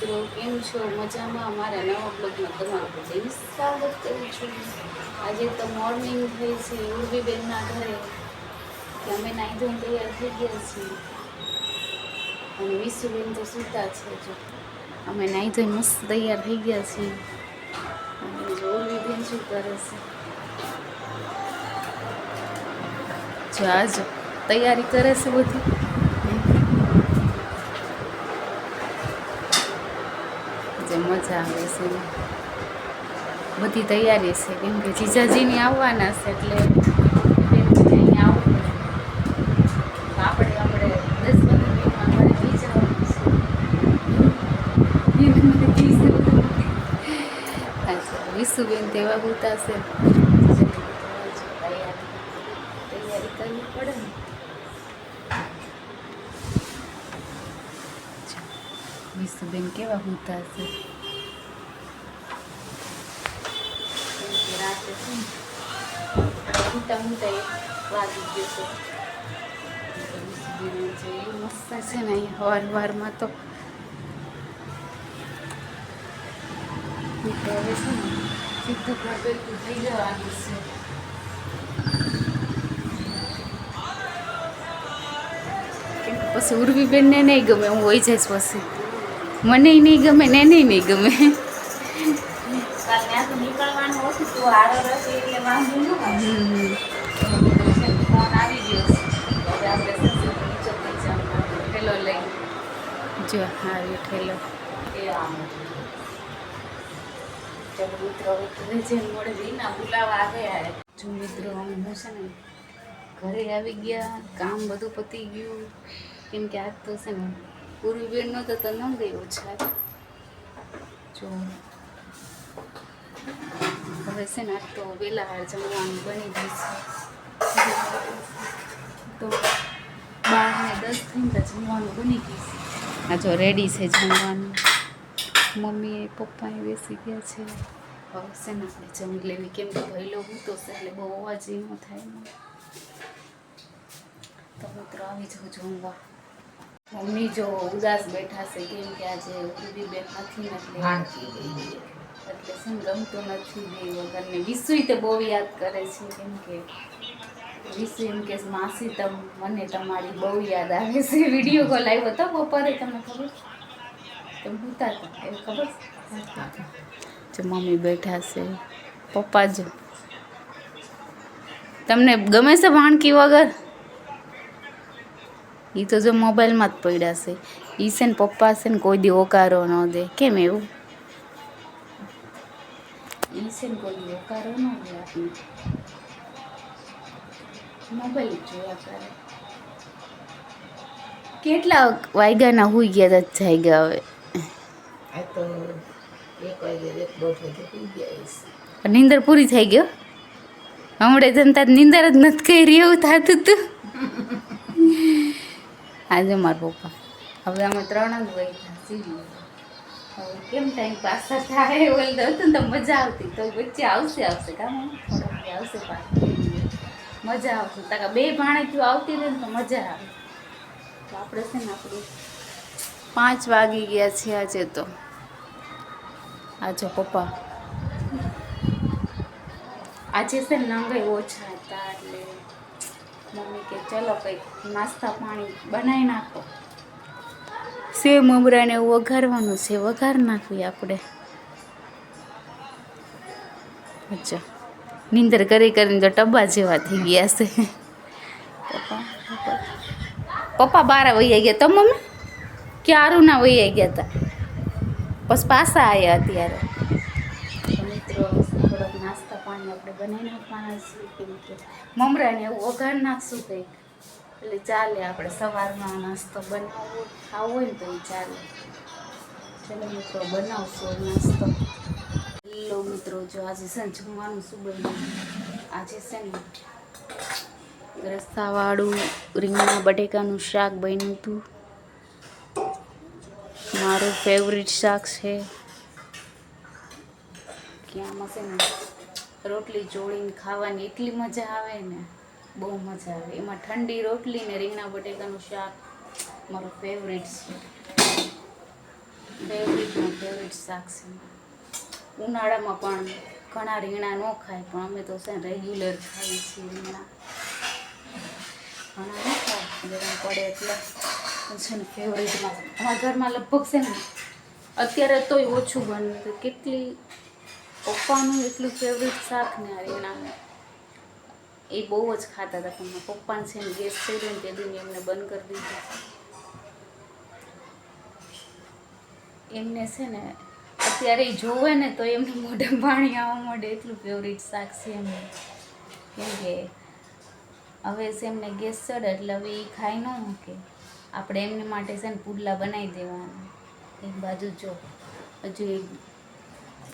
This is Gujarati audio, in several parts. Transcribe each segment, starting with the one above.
મિત્રો કેમ છો? મજામાં? અમારા નવા બ્લોગમાં તમારું બધાનું સ્વાગત કરું છું. આજે તો મોર્નિંગ થઈ છે ઉર્વીબેનના ઘરે કે અમે નાહી ધોઈને તૈયાર થઈ ગયા છીએ અને વિશુબેન તો સૂતા છે. જો અમે નાહી ધોઈને મસ્ત તૈયાર થઈ ગયા છીએ અને જો ઉર્વીબેન શું કરે છે જો આજો તૈયારી કરે છે બધી. મજા આવે છે બધી તૈયારી છે કેમ કે જીજાજીની આવવાના છે એટલે અહીંયા આવવું આપણે 10-15 મિનિટમાં ઘરે જઈ જવાનું છે. વિશુબેન તેવા હોતા છે તૈયારી કરવી પડે ને. વિશુબેન કેવા હોતા છે રાતે મોટા મોટા વાગી ગયો છે એવું મસ્ત છે ને અહીંયા વારમાં તો હવે છે ને સીધું ઘર ભેગું થઈ જવાનું છે. કેમ કે પછી ઉર્વીબેનને નહીં ગમે હું હોઈ જઈશ પછી મને નહીં ગમે ને એને નહીં ગમે. નીકળવાનું હતું તો આરો રસ એટલે વાંધો ન ફોન આવી ગયો હવે આપણે ઠેલો લઈ જો આવી ઠેલો એ આમ ચાલો મિત્રો હવે જઈને મળે જઈને બોલાવા આવ્યા. જો મિત્રો અમે હું છે ને ઘરે આવી ગયા કામ બધું પતી ગયું કેમ કે આજ તો છે ને ઉર્વીબેનનો તો ન ગયો છે જો હવે છે ને આજ તો વહેલા જમવાનું બની ગયું છે તો 12 ને 10 થઈને જમવાનું બની ગયું છે. આ જો રેડી છે જમવાનું. મમ્મીએ પપ્પાએ બેસી ગયા છે. હવે છે ને આપણે જમી લેવી કેમ કે ભઈલો હૂતો છે એટલે બહુ અવાજ ન થાય ને. તો મિત્રો આવી જાઉં જમવા. મમ્મી જો ઉદાસ બેઠા છે કેમ કે આજે ઉર્વીબેન નથી એટલે છે ને ગમતું નથી બે વગરને. વિશુય તો બહુ યાદ કરે છે કેમ કે વિશુ એમ કે માસી મને તમારી બહુ યાદ આવે છે. વિડીયો કોલ આવ્યો હતો બપોરે તમને ખબર તમે ભૂતા હતા એવું ખબર જો મમ્મી બેઠા છે. પપ્પા જો તમને ગમે છે ભાણકી વગર? એ તો જો મોબાઈલમાં જ પડ્યા છે. એ છે ને પપ્પા છે ને કોઈ દી ઓકારો ન દે. કેમ એવું? એ છે ને કોઈ દી ઓકારો ન દે આપણે મોબાઈલ જોયા કરે. કેટલા વાગ્યાના હોઈ ગયા તા જાગ્યા હવે? આ તો 1 વાગે 1-1:30 વાગે હોઈ ગયા. નીંદર પૂરી થઈ ગયો? હમણાં જનતા નીંદર જ નથી કરી એવું થતું હતું. આજે મારા પપ્પા હવે અમે 3 જ વહી સીવી હવે કેમ ટાઈમ પાસ થાય ઓલ હતું ને તો મજા આવતી. તો વચ્ચે આવશે કામ થોડોક આવશે પાછું મજા આવશે. તાકા 2 ભાણેકીઓ આવતી રહે ને તો મજા આવે. તો આપણે છે ને આપણું 5 વાગી ગયા છે આજે તો. આજો પપ્પા આજે છે ને નંગાઈ ઓછા હતા એટલે મમ્મી કે ચલો કંઈક નાસ્તા પાણી બનાવી નાખો. સેવ મમરાને એવું વઘારવાનું છે વઘાર નાખવી આપણે. અચ્છા નીંદર કરી કરીને તો ટબ્બા જેવા થઈ ગયા છે. પપ્પા 12 વૈયા ગયા. તો મમ્મી ક્યારું ના વૈયા ગયા હતા પછી પાછા આવ્યા અત્યારે. મિત્રો થોડોક નાસ્તા પાણી આપણે બનાવી નાખવાના છીએ કેમ કે મમરાને એવું વઘાર નાખશું કંઈક એટલે ચાલે. આપણે સવારમાં નાસ્તો બનાવવો ખાવો હોય ને તો એ ચાલે. ચાલો મિત્રો બનાવશું નાસ્તો. હેલો મિત્રો જો આજે છે ને જમવાનું શું બન્યું? આજે છે ને રસાવાળું રીંગણા બટેકાનું શાક બન્યું હતું. મારું ફેવરિટ શાક છે. કે આમાં છે ને રોટલી ચોળીને ખાવાની એટલી મજા આવે ને બહુ મજા આવે. એમાં ઠંડી રોટલી ને રીંગણા બટેકાનું શાક મારું ફેવરિટ છે. ફેવરિટ ફેવરેટ શાક છે. ઉનાળામાં પણ ઘણા રીંગણા ન ખાય, પણ અમે તો છે ને રેગ્યુલર ખાઈએ છીએ રીંગણા. ઘણા ન ખાય, ગરમ પડે એટલે છે ને ફેવરેટમાં અમારા ઘરમાં લગભગ છે ને અત્યારે તોય ઓછું બને. તો કેટલી પપ્પાનું એટલું ફેવરેટ શાક ને આ રીંગણાનું, એ બહુ જ ખાતા હતા. પણ પપ્પાને છે ને ગેસ થઈ ગયો ને તે દી એમને બંધ કરી દીધું. એમને છે ને અત્યારે જોવે ને તો એમને મોઢે પાણી આવવા માંડે, એટલું ફેવરેટ શાક છે એમને. કેમ કે હવે છે એમને ગેસ ચડે એટલે હવે એ ખાઈ ન મૂકે. આપણે એમને માટે છે ને પુડલા બનાવી દેવાના. એક બાજુ જો હજુ એક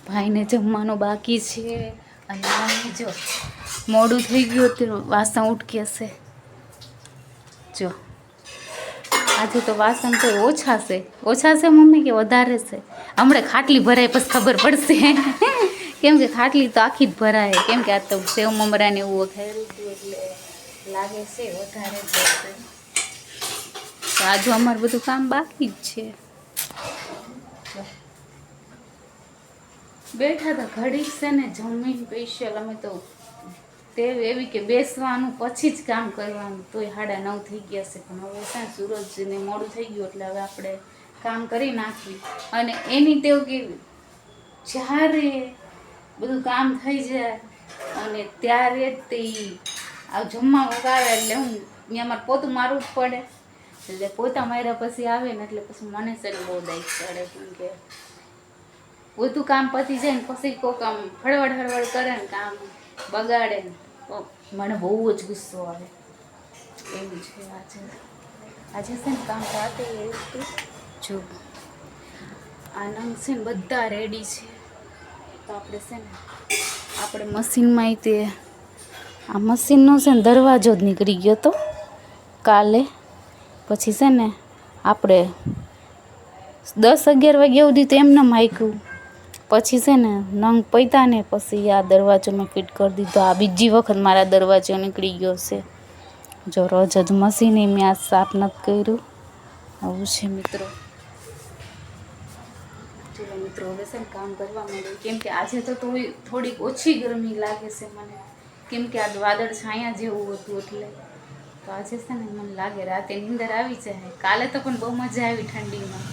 ભાઈને જમવાનું બાકી છે, અને મમ્મી જો મોડું થઈ ગયું તો વાસણ ઉટકી હશે. જો આજે તો વાસણ તો ઓછા છે મમ્મી કે વધારે છે? હમણાં ખાટલી ભરાય પછી ખબર પડશે. કેમ કે ખાટલી તો આખી જ ભરાય, કેમ કે આ તો સેવ મમરાને એવું વઘાર્યું હતું એટલે લાગે છે વધારે જ હશે. તો આજુ અમારું બધું કામ બાકી જ છે. બેઠા હતા ઘડીક છે ને જમીન સ્પેશિયલ અમે તો તે એવી કે બેસવાનું પછી જ કામ કરવાનું, તોય 9:30 થઈ ગયા છે. પણ હવે છે સૂરજને મોડું થઈ ગયું એટલે હવે આપણે કામ કરી નાખવી. અને એની ટેવ કેવી, જ્યારે બધું કામ થઈ જાય અને ત્યારે તે આ જમવા વગાડે એટલે હું અમારે પોતું મારવું જ પડે. એટલે પોતા માર્યા પછી આવે ને એટલે પછી મને છે ને બહુ દાઈક ચડે. કેમ કે બધું કામ પતી જાય ને પછી કોઈ કામ હળવડ કરે ને કામ બગાડે ને તો મને બહુ જ ગુસ્સો આવે. એવું છે આજે છે ને કામ રાતે એવું હતું. જો આ નંગ છે ને બધા રેડી છે. તો આપણે છે ને આપણે મશીનમાં તે આ મશીનનો છે ને દરવાજો જ નીકળી ગયો તો કાલે. પછી છે ને આપણે 10-11 વાગ્યા સુધી તો એમને માયકું. પછી છે ને નંગ પૈતા ને પછી આ દરવાજો મેં ફિટ કરી દીધો. આ બીજી વખત મારા દરવાજો નીકળી ગયો છે. જો રોજ જ મશીને મેં આ સાફ નથી કર્યું. આવું છે મિત્રો. ચલો મિત્રો હવે છે ને કામ કરવા માંડ્યું. કેમ કે આજે તો થોડીક ઓછી ગરમી લાગે છે મને, કેમ કે આ વાદળ છાયા જેવું હતું એટલે. તો આજે છે ને મને લાગે રાતે નીંદર આવી જાય. કાલે તો પણ બહુ મજા આવી ઠંડીમાં.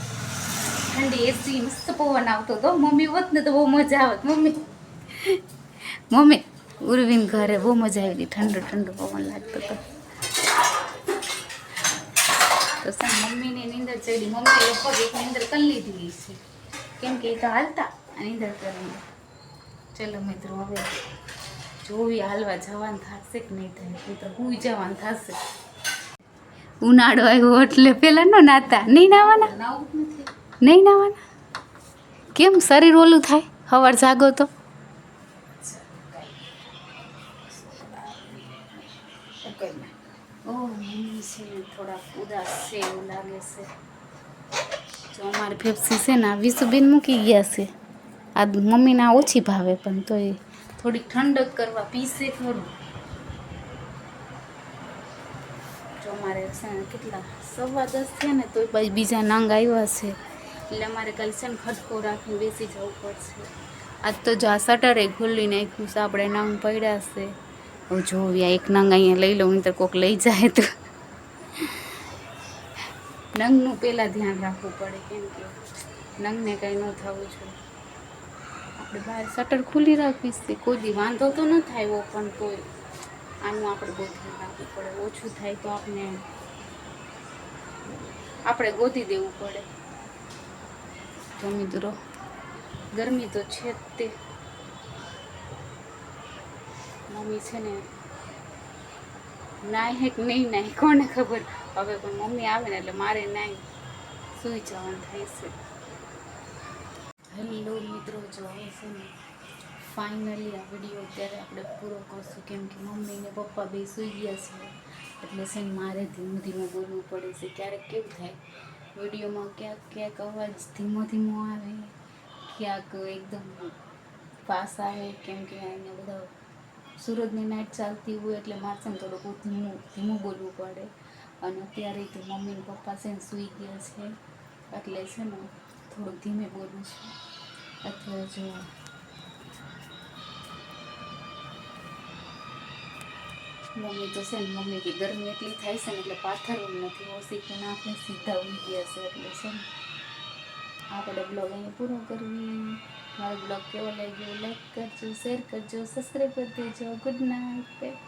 ઠંડી એસી મસ્ત પવન આવતો હતો. મમ્મી હોત ને તો બહુ મજા આવત. મમ્મી ઉર્વીન ઘરે બહુ મજા આવી હતી. ઠંડો ઠંડો પવન લાગતો હતો. તો છે મમ્મીને નીંદર ચડી. મમ્મી લગભગ એક નીંદર કરી લીધી છે, કેમ કે એ તો હાલતા નીંદર કરીને. ચલો મિત્રો હવે જોવી હાલવા જવાનું થશે કે નહીં થાય. મિત્રો હુઈ જવાનું થશે. ઉનાળો આવ્યો એટલે પેલા નો નાતા. નહીં નાવાના? નહીં નાવાના? કેમ શરીર ઓલું થાય સવાર જાગો તો? ઓહ મમ્મી છે થોડાક ઉદાસ છે એવું લાગે છે. જો અમારી ફેફસી છે ને આ વિસુબેન મૂકી ગયા છે. આ મમ્મીને આ ઓછી ભાવે પણ તોય થોડીક ઠંડક કરવા પીસે ખરું. જો અમારે છે ને કેટલા 10:15 છે ને તોય પછી બીજા નંગ આવ્યા છે એટલે અમારે કાલે છે ને ખટકો રાખીને બેસી જવું પડશે. આજ તો જો આ શટરે ખુલ્લી નાખ્યું છે. આપણે નંગ પડ્યા છે. હવે જોવી એક નંગ અહીંયા લઈ લઉં તો કોક લઈ જાય તો. નંગનું પહેલાં ધ્યાન રાખવું પડે, કેમ કે નંગને કંઈ ન થવું જોઈએ. આપણે બહાર શટર ખુલ્લી રાખવી છે. કોઈ દી વાંધો તો ન થાય એવો, પણ તોય આનું આપણે બહુ ધ્યાન રાખવું પડે. ઓછું થાય તો આપણે ગોતી દેવું પડે. તો મિત્રો ગરમી તો છે જ તે. મમ્મી છે ને નાય હે કે નહીં નાય કોને ખબર. હવે પણ મમ્મી આવે ને એટલે મારે નાય સૂઈ જવાનું થાય છે. હેલો મિત્રો, જો હવે છે ને ફાઇનલી આ વિડીયો અત્યારે આપણે પૂરો કરશું. કેમ કે મમ્મી ને પપ્પા બે સૂઈ ગયા છે એટલે છે ને મારે ધીમું ધીમું બોલવું પડે છે. ક્યારેક કેવું થાય વિડીયોમાં ક્યાંક અવાજ ધીમો ધીમો આવે, ક્યાંક એકદમ પાસ આવે. કેમ કે અહીંયા બધા સુરતની નાઇટ ચાલતી હોય એટલે મારે છે ને થોડુંક ધીમું બોલવું પડે. અને અત્યારે તો મમ્મી ને પપ્પા છે ને સૂઈ ગયા છે એટલે છે ને થોડુંક ધીમે બોલું છું. અથવા જો મમ્મી તો છે ને, મમ્મી કે ગરમી એટલી થાય છે ને એટલે પાથરવું નથી, ઓછી કે નાખે સીધા ઉઈ ગયા છે. એટલે છે ને આપણે બ્લોગ અહીં પૂરો કરવી. મારો બ્લોગ કેવો લાગ્યો લાઈક કરજો, શેર કરજો, સબસ્ક્રાઈબ કરી દેજો. Good night.